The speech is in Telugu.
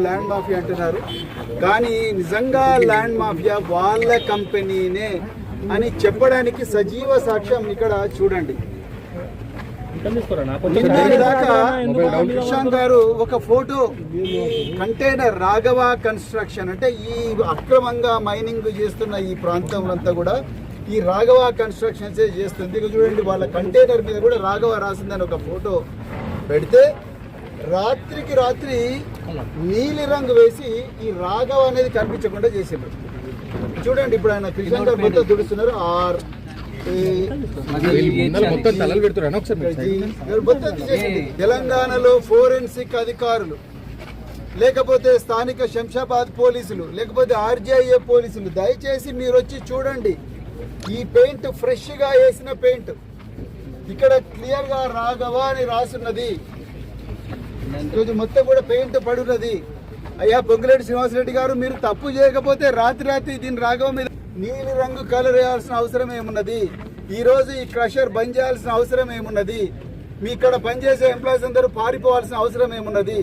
ల్యాండ్ మాఫియా అంటున్నారు, కానీ నిజంగా ల్యాండ్ మాఫియా వాళ్ళ కంపెనీనే అని చెప్పడానికి సజీవ సాక్ష్యం ఇక్కడ చూడండి. దాకా కిషాన్ గారు ఒక ఫోటో కంటైనర్ రాఘవ కన్స్ట్రక్షన్ అంటే ఈ అక్రమంగా మైనింగ్ చేస్తున్న ఈ ప్రాంతంలో అంతా కూడా ఈ రాఘవ కన్స్ట్రక్షన్స్ చేస్తుంది. ఇక చూడండి, వాళ్ళ కంటైనర్ మీద కూడా రాఘవ రాసిందని ఒక ఫోటో పెడితే రాత్రికి రాత్రి నీలి రంగు వేసి ఈ రాఘవ అనేది కనిపించకుండా చేసిండ్రు. చూడండి, ఇప్పుడు ఆయన కిషాన్ గారు మొత్తం దుడుస్తున్నారు. తెలంగాణలో ఫోరెన్సిక్ అధికారులు, లేకపోతే స్థానిక శంషాబాద్ పోలీసులు, లేకపోతే ఆర్జీఐఏ పోలీసులు, దయచేసి మీరు వచ్చి చూడండి. ఈ పెయింట్ ఫ్రెష్ గా వేసిన పెయింట్, ఇక్కడ క్లియర్ గా రాఘవ అని రాసున్నది. ఈరోజు మొత్తం కూడా పెయింట్ పడున్నది. అయ్యా పొంగులేటి శ్రీనివాసరెడ్డి గారు, మీరు తప్పు చేయకపోతే రాత్రి దీని రాఘవ మీద నీలి రంగు కలర్ వేయాల్సిన అవసరం ఏమున్నది? ఈ రోజు ఈ క్రషర్ బంద్ చేయాల్సిన అవసరం ఏమున్నది? మీ ఇక్కడ పనిచేసే ఎంప్లాయీస్ అందరూ పారిపోవాల్సిన అవసరం ఏమున్నది?